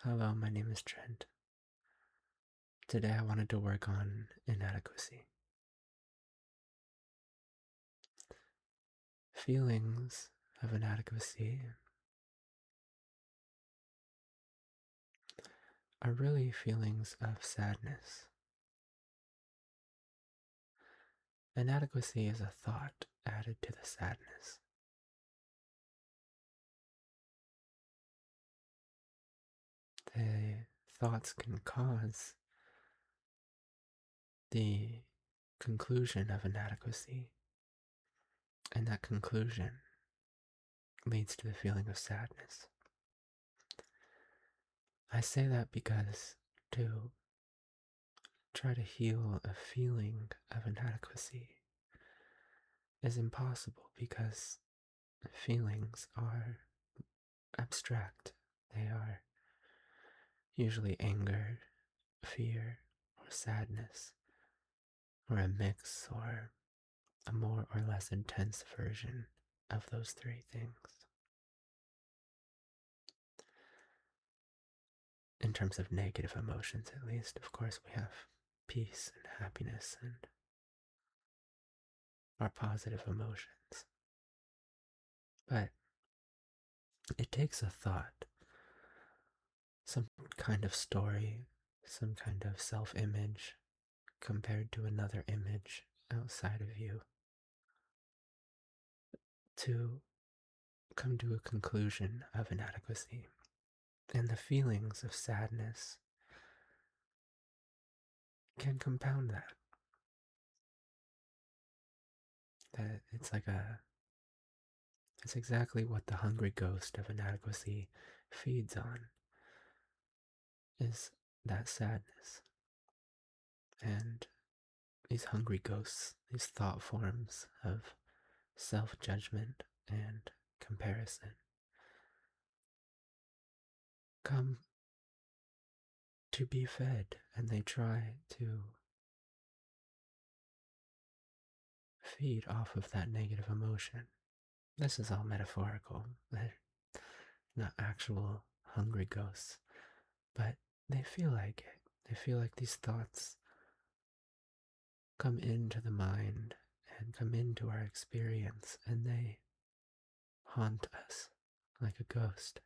Hello, my name is Trent. Today I wanted to work on inadequacy. Feelings of inadequacy are really feelings of sadness. Inadequacy is a thought added to the sadness. The thoughts can cause the conclusion of inadequacy, and that conclusion leads to the feeling of sadness. I say that because to try to heal a feeling of inadequacy is impossible because feelings are abstract. They are usually anger, fear, or sadness, or a mix or a more or less intense version of those three things. In terms of negative emotions, at least, of course, we have peace and happiness and our positive emotions. But it takes a thought, some kind of story, some kind of self-image compared to another image outside of you to come to a conclusion of inadequacy. And the feelings of sadness can compound that. It's exactly what the hungry ghost of inadequacy feeds on, is that sadness. And these hungry ghosts, these thought forms of self-judgment and comparison, come to be fed, and they try to feed off of that negative emotion. This is all metaphorical. They're not actual hungry ghosts, but they feel like it. They feel like these thoughts come into the mind and come into our experience, and they haunt us like a ghost.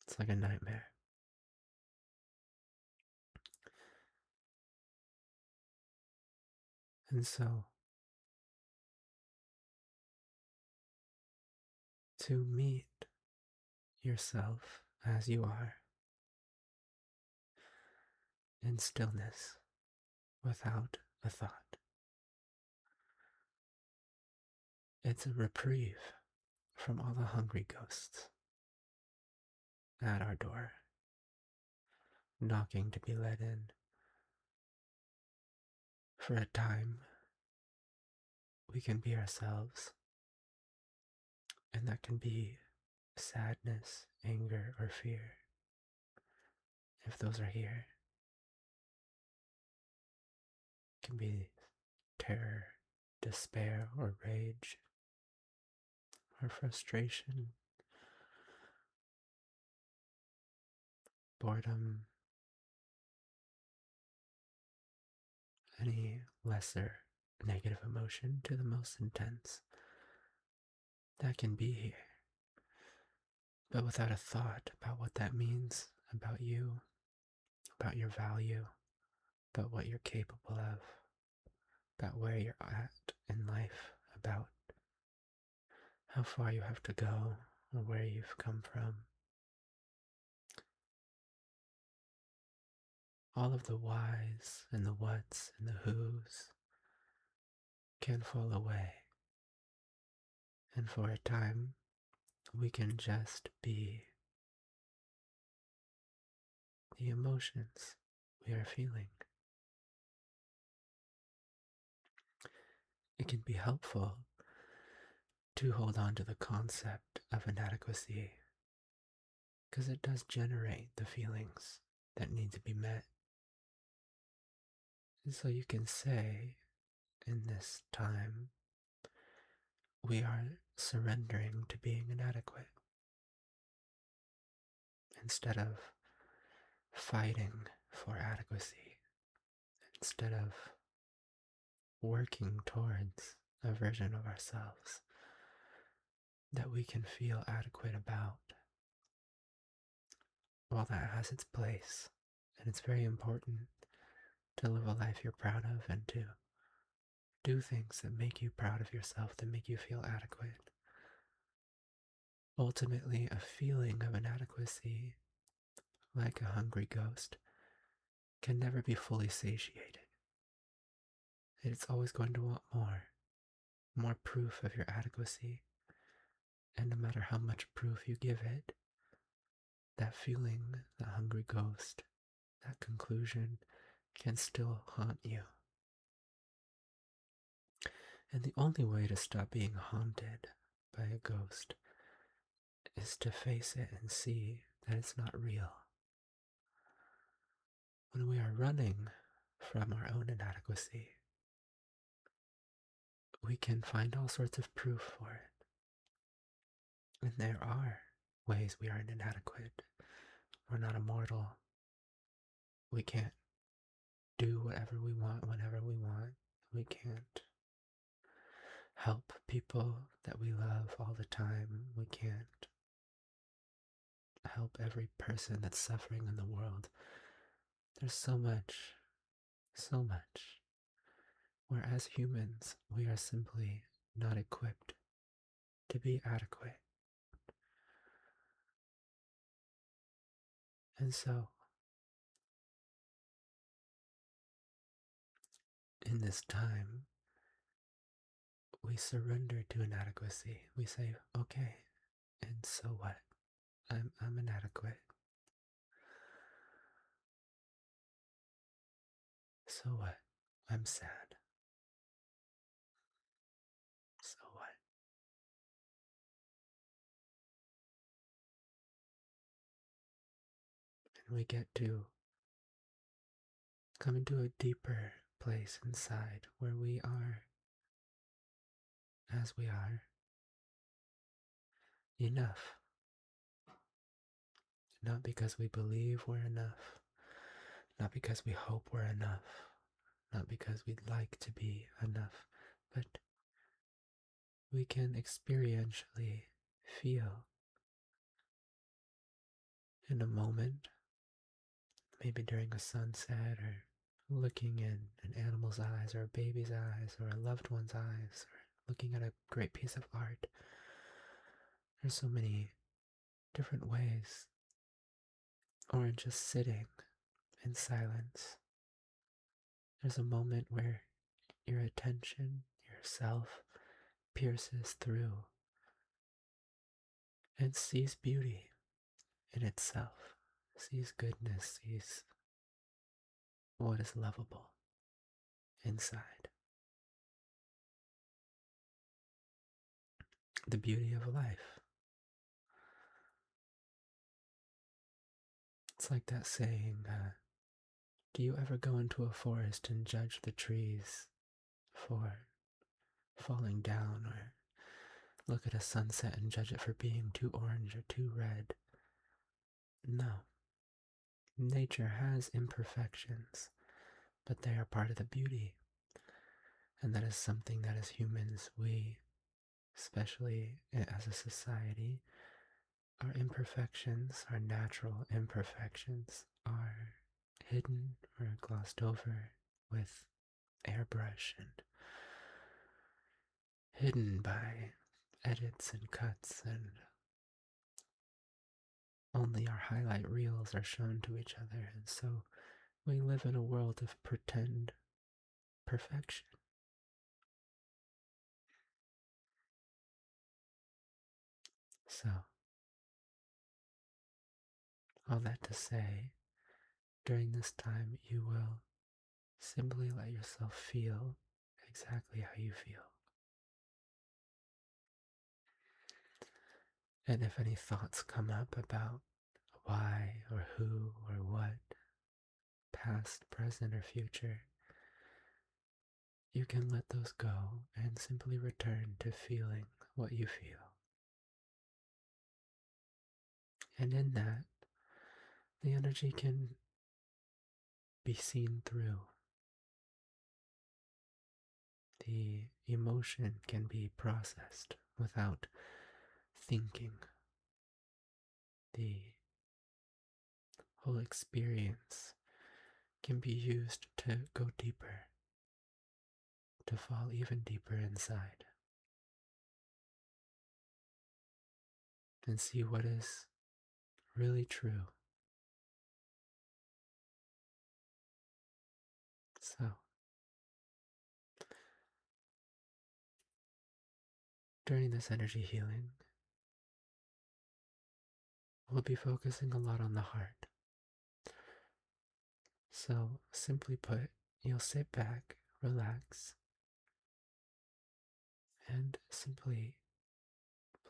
It's like a nightmare. And so, to meet yourself as you are, in stillness, without a thought, it's a reprieve from all the hungry ghosts at our door, knocking to be let in. For a time, we can be ourselves, and that can be sadness, anger, or fear. If those are here, it can be terror, despair, or rage, or frustration, boredom, any lesser negative emotion to the most intense. That can be here. But without a thought about what that means about you, about your value, about what you're capable of, about where you're at in life, about how far you have to go or where you've come from. All of the whys and the whats and the whos can fall away. And for a time, we can just be the emotions we are feeling. It can be helpful to hold on to the concept of inadequacy because it does generate the feelings that need to be met. And so you can say in this time, we are surrendering to being inadequate. instead of fighting for adequacy, instead of working towards a version of ourselves that we can feel adequate about. While that has its place, and it's very important to live a life you're proud of and to do things that make you proud of yourself, that make you feel adequate. Ultimately, a feeling of inadequacy, like a hungry ghost, can never be fully satiated. It's always going to want more proof of your adequacy. And no matter how much proof you give it, that feeling, that hungry ghost, that conclusion can still haunt you. And the only way to stop being haunted by a ghost is to face it and see that it's not real. When we are running from our own inadequacy, we can find all sorts of proof for it. And there are ways we are inadequate. We're not immortal. We can't do whatever we want whenever we want. We can't help people that we love all the time. We can't help every person that's suffering in the world. There's so much, where as humans, we are simply not equipped to be adequate. And so, in this time, we surrender to inadequacy. We say, okay, and so what? I'm inadequate. So what? I'm sad. So what? And we get to come into a deeper place inside where we are as we are enough. Not because we believe we're enough, not because we hope we're enough, not because we'd like to be enough, but we can experientially feel in a moment, maybe during a sunset or looking in an animal's eyes or a baby's eyes or a loved one's eyes or looking at a great piece of art. There's so many different ways. Or just sitting in silence. There's a moment where your attention, yourself, pierces through and sees beauty in itself, sees goodness, sees what is lovable inside. The beauty of life. It's like that saying, do you ever go into a forest and judge the trees for falling down, or look at a sunset and judge it for being too orange or too red? No. Nature has imperfections, but they are part of the beauty. And that is something that as humans, we, especially as a society, our imperfections, our natural imperfections, are hidden or glossed over with airbrush and hidden by edits and cuts, and only our highlight reels are shown to each other. And so we live in a world of pretend perfection. So, all that to say, during this time, you will simply let yourself feel exactly how you feel. And if any thoughts come up about why or who or what, past, present, or future, you can let those go and simply return to feeling what you feel. And in that, the energy can be seen through. The emotion can be processed without thinking. The whole experience can be used to go deeper, to fall even deeper inside, and see what is really true. So, during this energy healing, we'll be focusing a lot on the heart. So, simply put, you'll sit back, relax, and simply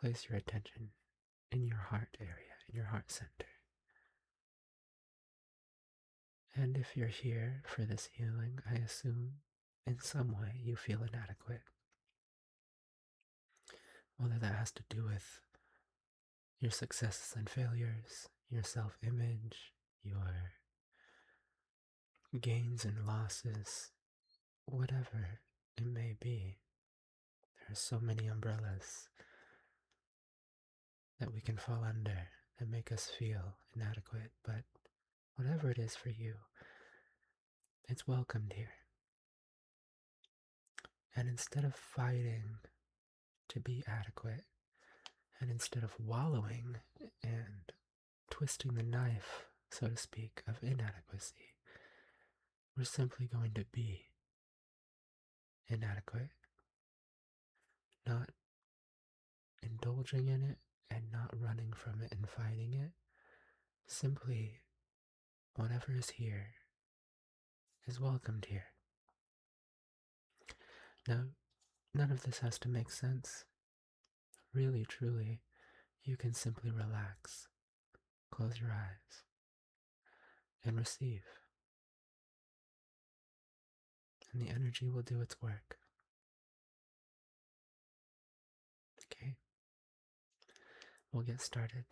place your attention in your heart area, in your heart center. And if you're here for this healing, I assume in some way you feel inadequate. Whether that has to do with your successes and failures, your self image, your gains and losses, whatever it may be. There are so many umbrellas that we can fall under that make us feel inadequate, but whatever it is for you, it's welcomed here. And instead of fighting to be adequate, and instead of wallowing and twisting the knife, so to speak, of inadequacy, we're simply going to be inadequate, not indulging in it and not running from it and fighting it. Simply, whatever is here is welcomed here. Now, none of this has to make sense. Really, truly, you can simply relax, close your eyes, and receive. And the energy will do its work. Okay? We'll get started.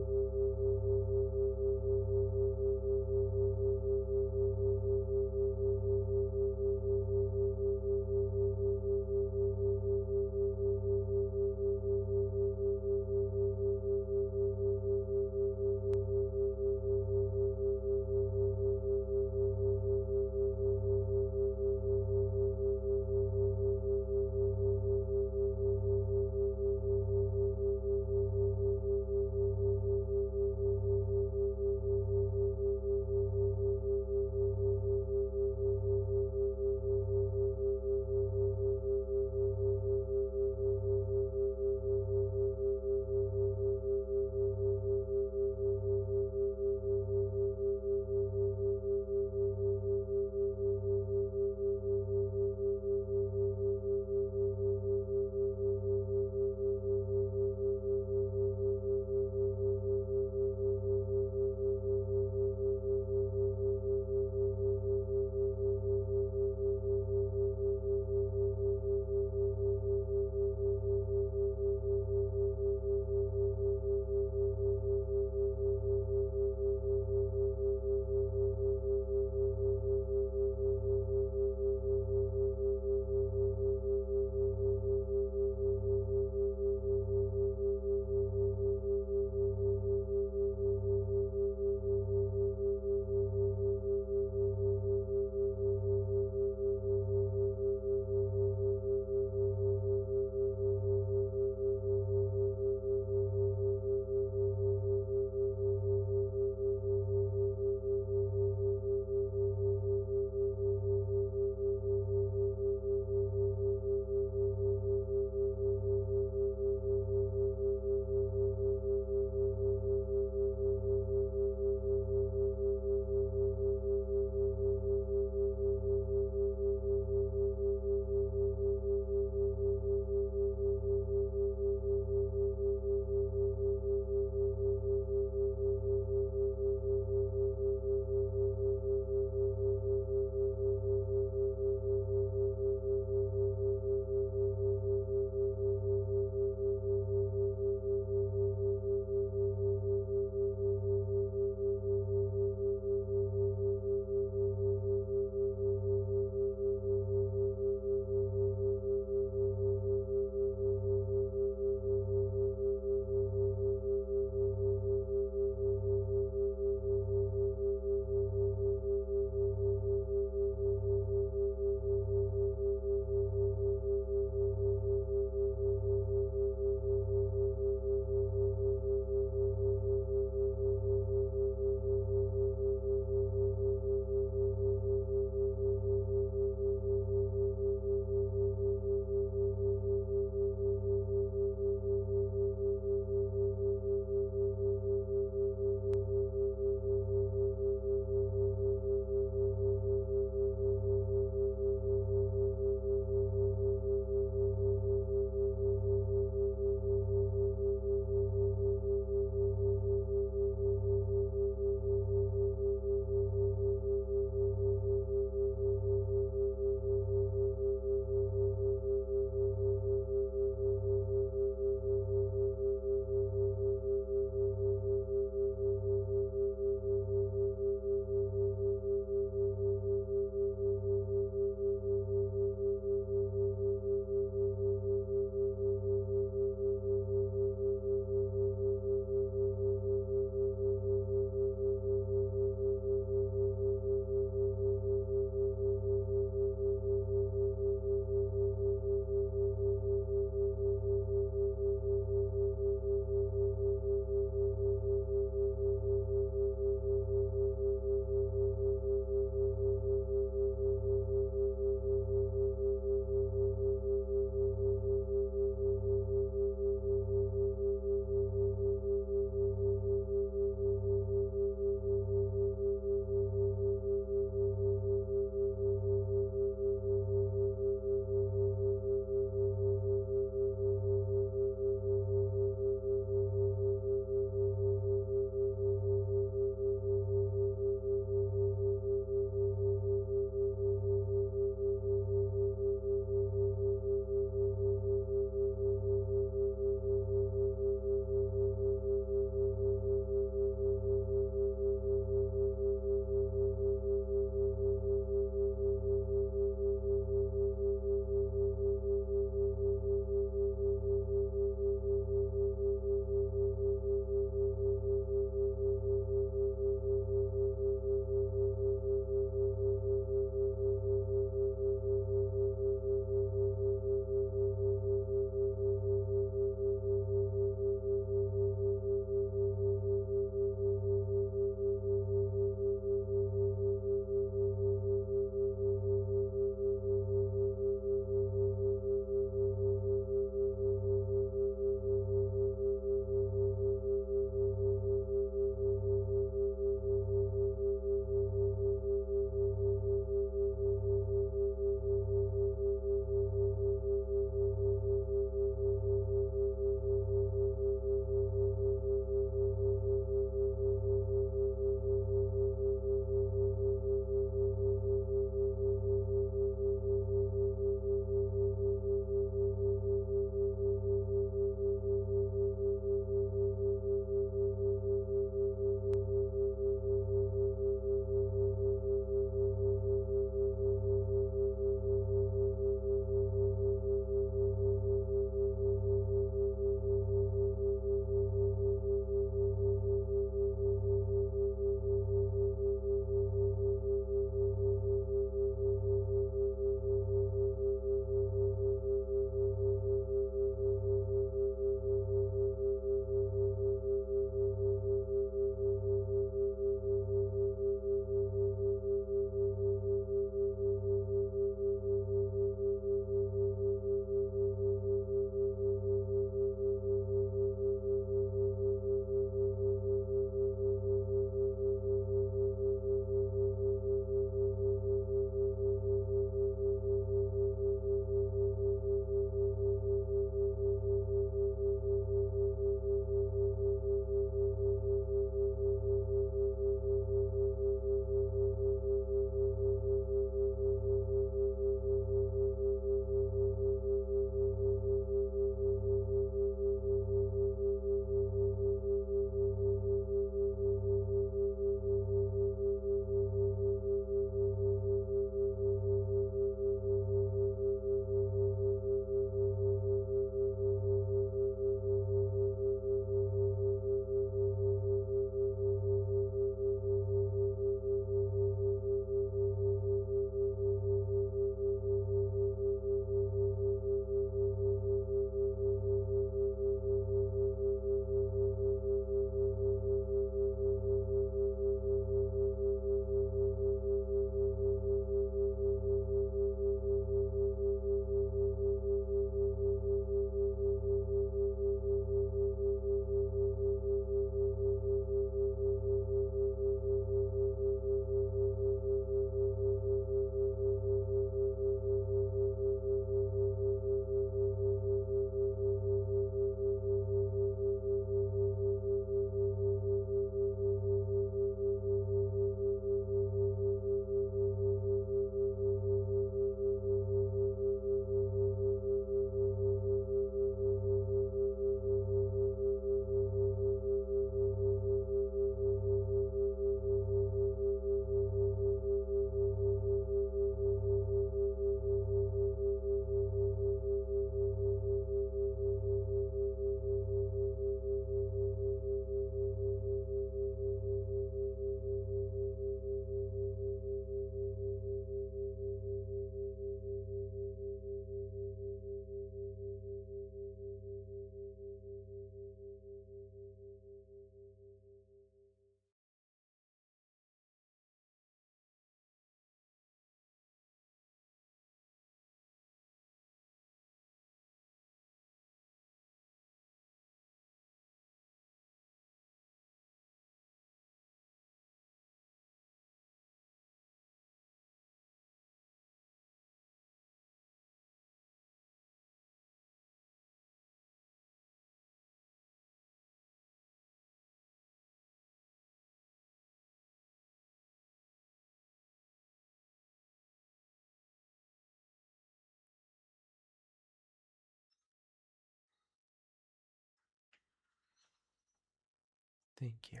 Thank you.